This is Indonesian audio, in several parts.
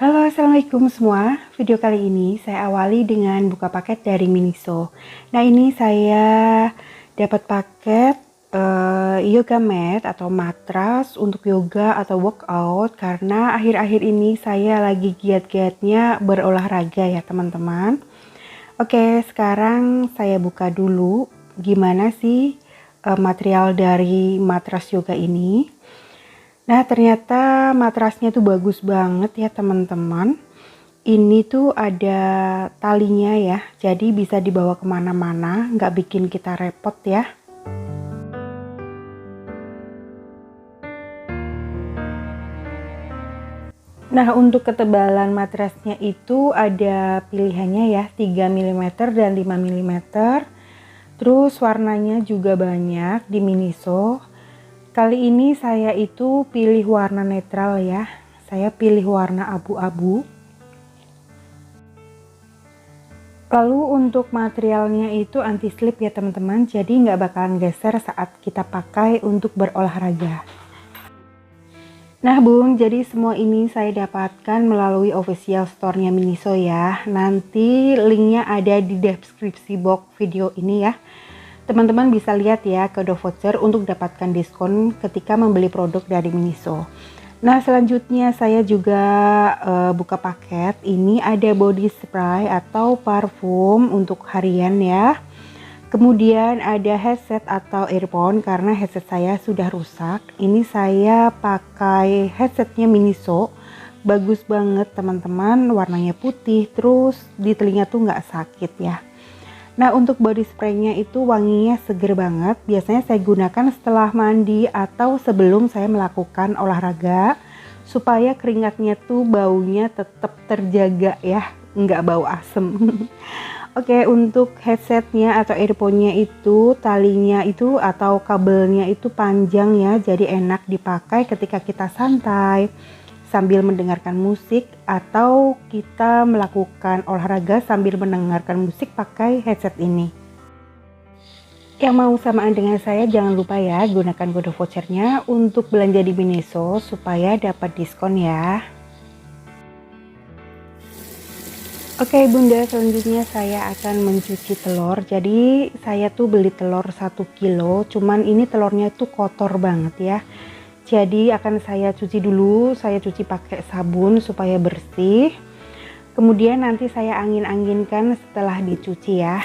Halo, assalamualaikum semua. Video kali ini saya awali dengan buka paket dari Miniso. Nah, ini saya dapat paket yoga mat atau matras untuk yoga atau workout karena akhir-akhir ini saya lagi giat-giatnya berolahraga ya teman-teman. Oke, sekarang saya buka dulu gimana sih material dari matras yoga ini. Nah, ternyata matrasnya tuh bagus banget ya teman-teman. Ini tuh ada talinya ya, jadi bisa dibawa kemana-mana, nggak bikin kita repot ya. Nah, untuk ketebalan matrasnya itu ada pilihannya ya, 3 mm dan 5 mm. Terus warnanya juga banyak di Miniso. Kali ini saya itu pilih warna netral ya. Saya pilih warna abu-abu. Lalu untuk materialnya itu anti slip ya teman-teman. Jadi nggak bakalan geser saat kita pakai untuk berolahraga. Nah Bung, jadi semua ini saya dapatkan melalui official store-nya Miniso ya. Nanti linknya ada di deskripsi box video ini ya. Teman-teman bisa lihat ya kode voucher untuk dapatkan diskon ketika membeli produk dari Miniso. Nah, selanjutnya saya juga buka paket. Ini ada body spray atau parfum untuk harian ya. Kemudian ada headset atau earphone karena headset saya sudah rusak. Ini saya pakai headsetnya Miniso. Bagus banget teman-teman, warnanya putih, terus di telinga tuh nggak sakit ya. Nah, untuk body spraynya itu wanginya seger banget. Biasanya saya gunakan setelah mandi atau sebelum saya melakukan olahraga supaya keringatnya tuh baunya tetap terjaga ya, nggak bau asem. Oke, untuk headsetnya atau earphone-nya itu talinya itu atau kabelnya itu panjang ya, jadi enak dipakai ketika kita santai sambil mendengarkan musik atau kita melakukan olahraga sambil mendengarkan musik pakai headset ini. Yang mau samaan dengan saya jangan lupa ya gunakan kode vouchernya untuk belanja di Miniso supaya dapat diskon ya. Oke bunda, selanjutnya saya akan mencuci telur. Jadi saya tuh beli telur 1 kilo, cuman ini telurnya tuh kotor banget ya. Jadi akan saya cuci dulu, saya cuci pakai sabun supaya bersih. Kemudian nanti saya angin-anginkan setelah dicuci ya.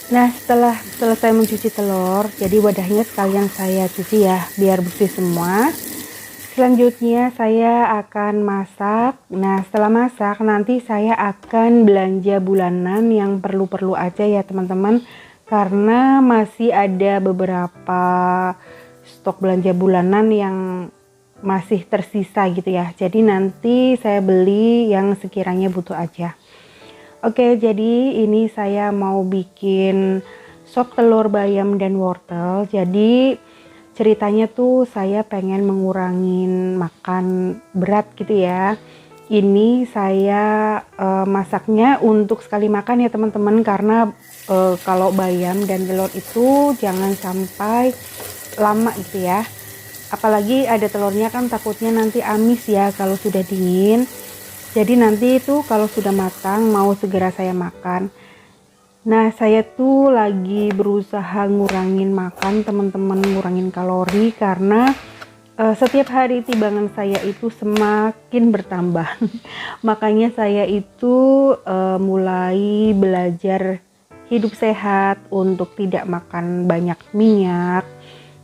Nah, setelah selesai mencuci telur, jadi wadahnya sekalian saya cuci ya, biar bersih semua. Selanjutnya saya akan masak. Nah, setelah masak nanti saya akan belanja bulanan yang perlu-perlu aja ya teman-teman. Karena masih ada beberapa stok belanja bulanan yang masih tersisa gitu ya. Jadi nanti saya beli yang sekiranya butuh aja. Oke, jadi ini saya mau bikin sop telur bayam dan wortel. Jadi ceritanya tuh saya pengen mengurangin makan berat gitu ya. Ini saya masaknya untuk sekali makan ya teman-teman, karena kalau bayam dan telur itu jangan sampai lama gitu ya. Apalagi ada telurnya kan takutnya nanti amis ya kalau sudah dingin. Jadi nanti itu kalau sudah matang mau segera saya makan. Nah, saya tuh lagi berusaha ngurangin makan teman-teman, ngurangin kalori karena setiap hari timbangan saya itu semakin bertambah. Makanya saya itu mulai belajar hidup sehat untuk tidak makan banyak minyak.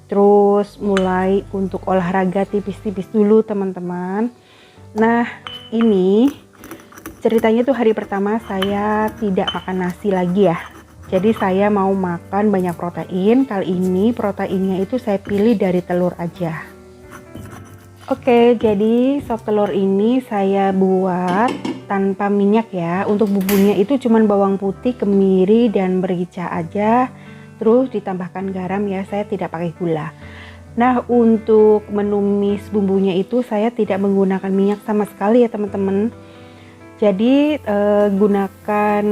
Terus mulai untuk olahraga tipis-tipis dulu teman-teman. Nah, ini ceritanya tuh hari pertama saya tidak makan nasi lagi ya. Jadi saya mau makan banyak protein. Kali ini proteinnya itu saya pilih dari telur aja. Oke, jadi sop telur ini saya buat tanpa minyak ya. Untuk bumbunya itu cuman bawang putih, kemiri, dan merica aja. terus ditambahkan garam ya, saya tidak pakai gula. Nah, untuk menumis bumbunya itu saya tidak menggunakan minyak sama sekali ya teman-teman. Jadi gunakan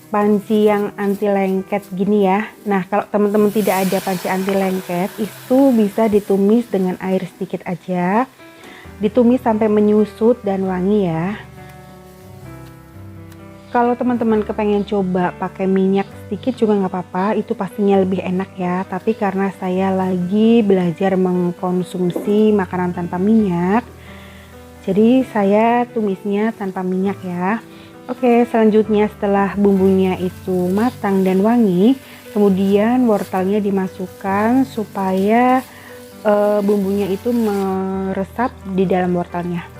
panci yang anti lengket gini ya. Nah, kalau teman-teman tidak ada panci anti lengket, itu bisa ditumis dengan air sedikit aja. Ditumis sampai menyusut dan wangi ya. Kalau teman-teman kepengen coba pakai minyak sedikit juga nggak apa-apa, itu pastinya lebih enak ya. Tapi karena saya lagi belajar mengkonsumsi makanan tanpa minyak, jadi saya tumisnya tanpa minyak ya. Oke, selanjutnya setelah bumbunya itu matang dan wangi, kemudian wortelnya dimasukkan supaya bumbunya itu meresap di dalam wortelnya.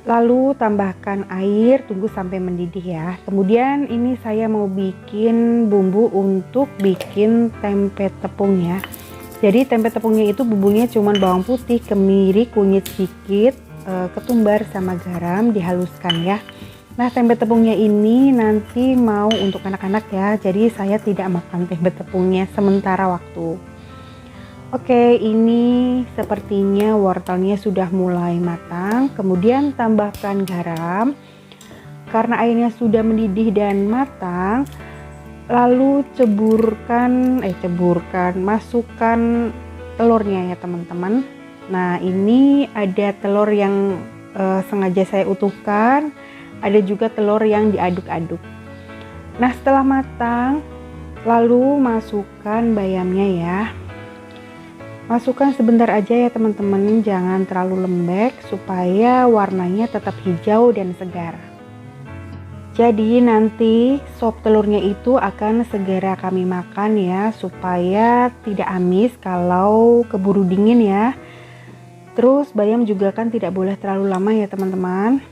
Lalu tambahkan air, tunggu sampai mendidih ya. Kemudian ini saya mau bikin bumbu untuk bikin tempe tepung ya. Jadi tempe tepungnya itu bumbunya cuma bawang putih, kemiri, kunyit sedikit, ketumbar sama garam dihaluskan ya. Nah, tempe tepungnya ini nanti mau untuk anak-anak ya. Jadi saya tidak makan tempe tepungnya sementara waktu. Oke, ini sepertinya wortelnya sudah mulai matang. Kemudian tambahkan garam. Karena airnya sudah mendidih dan matang, lalu masukkan telurnya ya teman-teman. Nah, ini ada telur yang sengaja saya utuhkan, ada juga telur yang diaduk-aduk. Nah, setelah matang, lalu masukkan bayamnya ya. Masukkan sebentar aja ya teman-teman, jangan terlalu lembek supaya warnanya tetap hijau dan segar. Jadi nanti sop telurnya itu akan segera kami makan ya, supaya tidak amis kalau keburu dingin ya. Terus bayam juga kan tidak boleh terlalu lama ya teman-teman.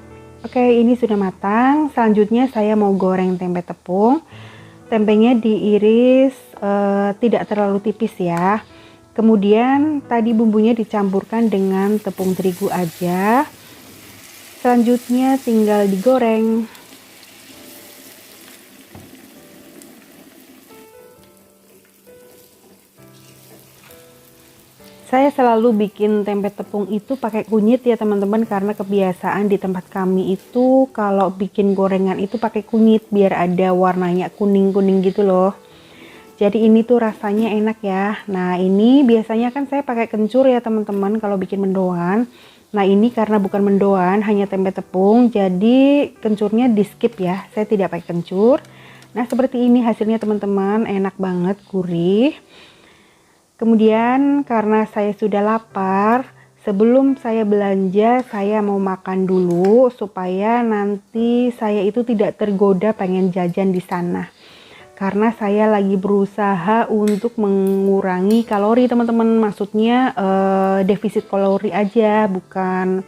Oke, ini sudah matang. Selanjutnya saya mau goreng tempe tepung. Tempenya diiris tidak terlalu tipis ya. Kemudian tadi bumbunya dicampurkan dengan tepung terigu aja. Selanjutnya tinggal digoreng. Saya selalu bikin tempe tepung itu pakai kunyit ya teman-teman, karena kebiasaan di tempat kami itu kalau bikin gorengan itu pakai kunyit biar ada warnanya kuning-kuning gitu loh. Jadi ini tuh rasanya enak ya. Nah, ini biasanya kan saya pakai kencur ya teman-teman kalau bikin mendoan. Nah, ini karena bukan mendoan, hanya tempe tepung, jadi kencurnya di skip ya. Saya tidak pakai kencur. Nah, seperti ini hasilnya teman-teman, enak banget, gurih. Kemudian karena saya sudah lapar, sebelum saya belanja saya mau makan dulu supaya nanti saya itu tidak tergoda pengen jajan di sana. Karena saya lagi berusaha untuk mengurangi kalori teman-teman, maksudnya defisit kalori aja, bukan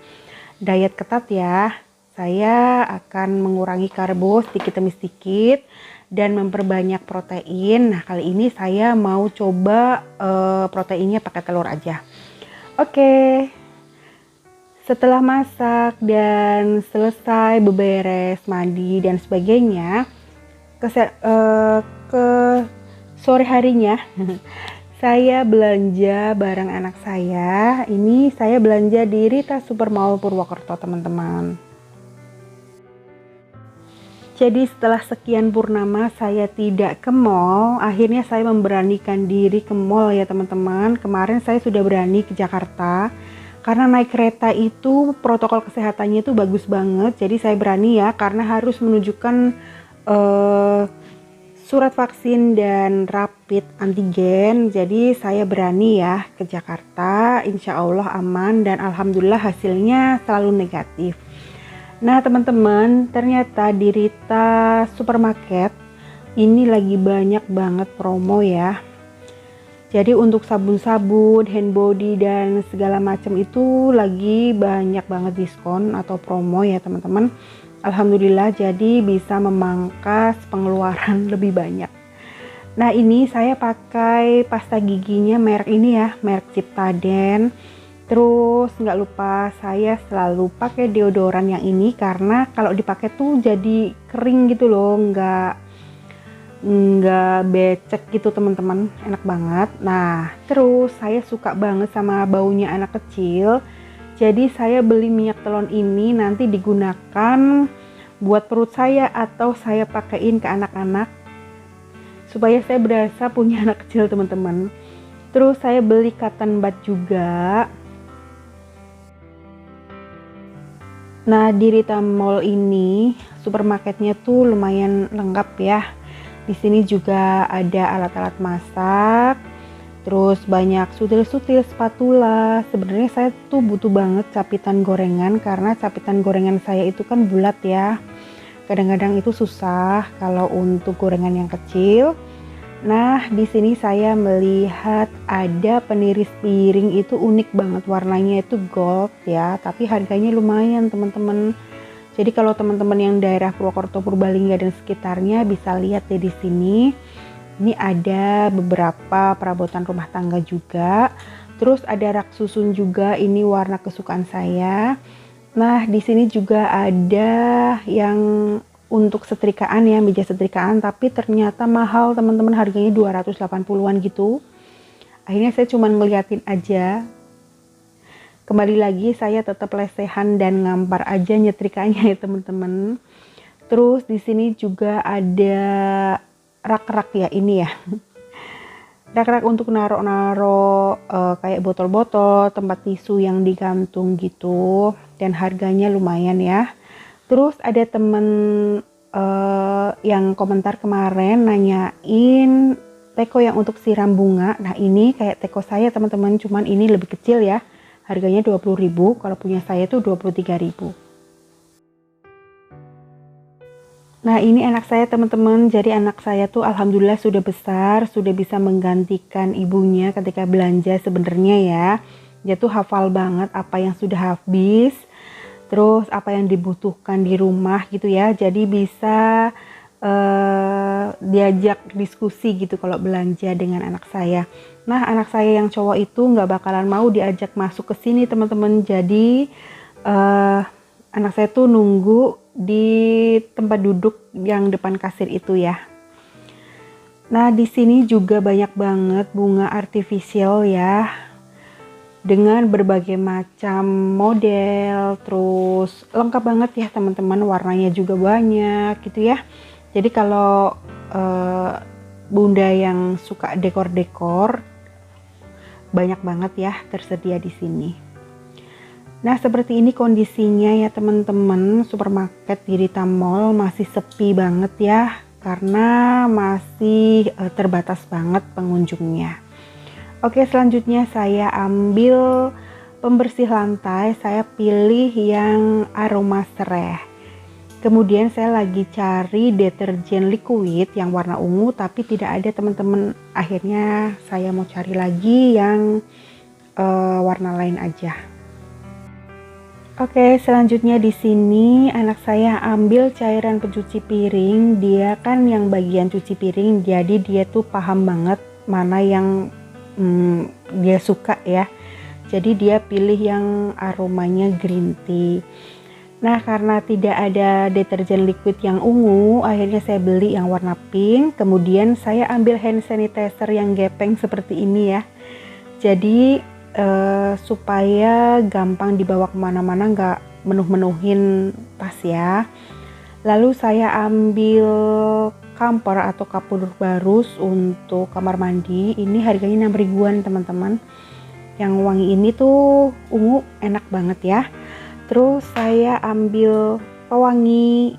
diet ketat ya. Saya akan mengurangi karbo sedikit demi sedikit dan memperbanyak protein. Nah, kali ini saya mau coba proteinnya pakai telur aja. Oke. Setelah masak dan selesai beberes, mandi dan sebagainya, ke sore harinya saya belanja barang anak saya. Ini saya belanja di Rita Supermall Purwokerto teman-teman. Jadi setelah sekian purnama saya tidak ke mall, akhirnya saya memberanikan diri ke mall ya teman-teman. Kemarin saya sudah berani ke Jakarta, karena naik kereta itu protokol kesehatannya itu bagus banget. Jadi saya berani ya, karena harus menunjukkan surat vaksin dan rapid antigen. Jadi saya berani ya ke Jakarta, insya Allah aman dan alhamdulillah hasilnya selalu negatif. Nah teman-teman, ternyata di Rita Supermarket ini lagi banyak banget promo ya. Jadi untuk sabun-sabun, hand body dan segala macam itu lagi banyak banget diskon atau promo ya teman-teman. Alhamdulillah, jadi bisa memangkas pengeluaran lebih banyak. Nah, ini saya pakai pasta giginya merek ini ya, merek Ciptaden. Terus nggak lupa saya selalu pakai deodoran yang ini, karena kalau dipakai tuh jadi kering gitu loh, nggak becek gitu teman-teman, enak banget. Nah terus saya suka banget sama baunya anak kecil, jadi saya beli minyak telon ini nanti digunakan buat perut saya atau saya pakaiin ke anak-anak supaya saya berasa punya anak kecil teman-teman. Terus saya beli cotton bud juga. Nah di Rita Mall ini supermarketnya tuh lumayan lengkap ya. Di sini juga ada alat-alat masak, terus banyak sutil-sutil, spatula. Sebenarnya saya tuh butuh banget capitan gorengan karena capitan gorengan saya itu kan bulat ya. Kadang-kadang itu susah kalau untuk gorengan yang kecil. Nah, di sini saya melihat ada peniris piring, itu unik banget, warnanya itu gold ya, tapi harganya lumayan teman-teman. Jadi kalau teman-teman yang daerah Purwokerto, Purbalingga dan sekitarnya bisa lihat deh di sini. Ini ada beberapa perabotan rumah tangga juga. Terus ada rak susun juga, ini warna kesukaan saya. Nah, di sini juga ada yang untuk setrikaan ya, meja setrikaan, tapi ternyata mahal teman-teman, harganya 280-an gitu. Akhirnya saya cuma ngeliatin aja. Kembali lagi saya tetap lesehan dan ngampar aja nyetrikanya ya teman-teman. Terus di sini juga ada rak-rak ya ini ya. Rak-rak untuk naro-naro kayak botol-botol, tempat tisu yang digantung gitu, dan harganya lumayan ya. Terus ada temen yang komentar kemarin nanyain teko yang untuk siram bunga. Nah ini kayak teko saya teman-teman, cuman ini lebih kecil ya. Harganya 20.000, kalau punya saya tuh 23.000. Nah ini anak saya teman-teman, jadi anak saya tuh alhamdulillah sudah besar, sudah bisa menggantikan ibunya ketika belanja sebenarnya ya. Dia tuh hafal banget apa yang sudah habis, terus apa yang dibutuhkan di rumah gitu ya. Jadi bisa diajak diskusi gitu kalau belanja dengan anak saya. Nah anak saya yang cowok itu nggak bakalan mau diajak masuk ke sini teman-teman. Jadi anak saya tuh nunggu di tempat duduk yang depan kasir itu ya. Nah di sini juga banyak banget bunga artifisial ya, dengan berbagai macam model, terus lengkap banget ya teman-teman, warnanya juga banyak gitu ya. Jadi kalau bunda yang suka dekor-dekor, banyak banget ya tersedia di sini. Nah seperti ini kondisinya ya teman-teman, supermarket di Rita Mall masih sepi banget ya, karena masih terbatas banget pengunjungnya. Oke, selanjutnya saya ambil pembersih lantai, saya pilih yang aroma sereh. Kemudian saya lagi cari deterjen liquid yang warna ungu tapi tidak ada teman-teman. Akhirnya saya mau cari lagi yang warna lain aja. Oke, selanjutnya di sini anak saya ambil cairan pencuci piring. Dia kan yang bagian cuci piring, jadi dia tuh paham banget mana yang dia suka ya. Jadi dia pilih yang aromanya green tea. Nah karena tidak ada deterjen liquid yang ungu, akhirnya saya beli yang warna pink. Kemudian saya ambil hand sanitizer yang gepeng seperti ini ya. Jadi supaya gampang dibawa kemana-mana, nggak menuhin tas ya. Lalu saya ambil kamper atau kapur barus untuk kamar mandi. Ini harganya 6 ribuan teman-teman. Yang wangi ini tuh ungu, enak banget ya. Terus saya ambil pewangi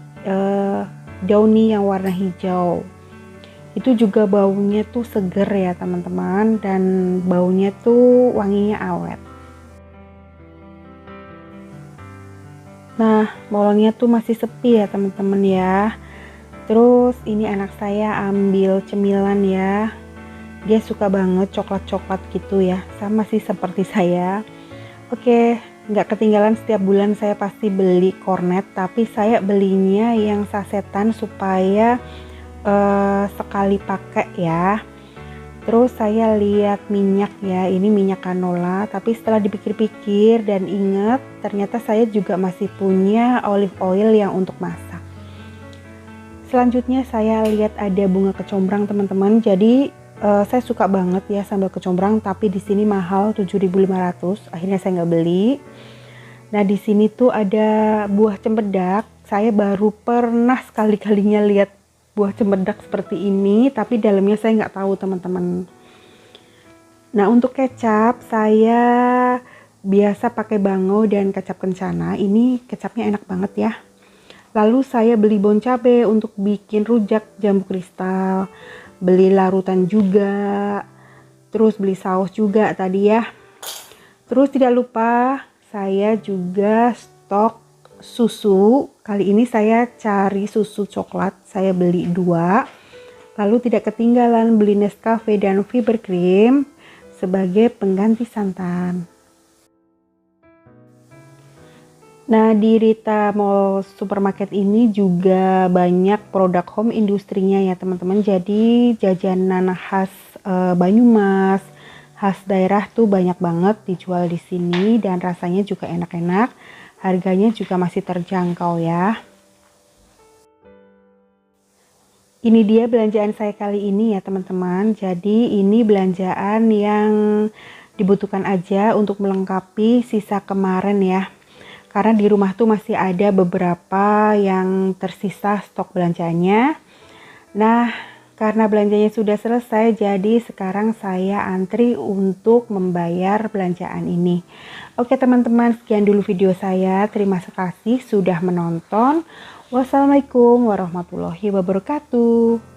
Downy yang warna hijau. Itu juga baunya tuh seger ya teman-teman, dan baunya tuh wanginya awet. Nah mallnya tuh masih sepi ya teman-teman ya. Terus ini anak saya ambil cemilan ya. Dia suka banget coklat-coklat gitu ya, sama sih seperti saya. Oke, nggak ketinggalan, setiap bulan saya pasti beli kornet, tapi saya belinya yang sasetan supaya sekali pakai ya. Terus saya lihat minyak ya, ini minyak canola, tapi setelah dipikir-pikir dan ingat ternyata saya juga masih punya olive oil yang untuk masak. Selanjutnya saya lihat ada bunga kecombrang teman-teman. Jadi saya suka banget ya sambal kecombrang, tapi di sini mahal 7.500. Akhirnya saya nggak beli. Nah di sini tuh ada buah cempedak. Saya baru pernah sekali-kalinya lihat buah cempedak seperti ini, tapi dalamnya saya nggak tahu teman-teman. Nah untuk kecap saya biasa pakai bango dan kecap kencana. Ini kecapnya enak banget ya. Lalu saya beli bon cabe untuk bikin rujak jambu kristal. Beli larutan juga. Terus beli saus juga tadi ya. Terus tidak lupa saya juga stok susu. Kali ini saya cari susu coklat. Saya beli 2. Lalu tidak ketinggalan beli Nescafe dan Fiber Cream sebagai pengganti santan. Nah di Rita Mall Supermarket ini juga banyak produk home industrinya ya teman-teman. Jadi jajanan khas Banyumas, khas daerah tuh banyak banget dijual di sini dan rasanya juga enak-enak. Harganya juga masih terjangkau ya. Ini dia belanjaan saya kali ini ya teman-teman. Jadi ini belanjaan yang dibutuhkan aja untuk melengkapi sisa kemarin ya. Karena di rumah tuh masih ada beberapa yang tersisa stok belanjanya. Nah, karena belanjanya sudah selesai, jadi sekarang saya antri untuk membayar belanjaan ini. Oke teman-teman, sekian dulu video saya. Terima kasih sudah menonton. Wassalamualaikum warahmatullahi wabarakatuh.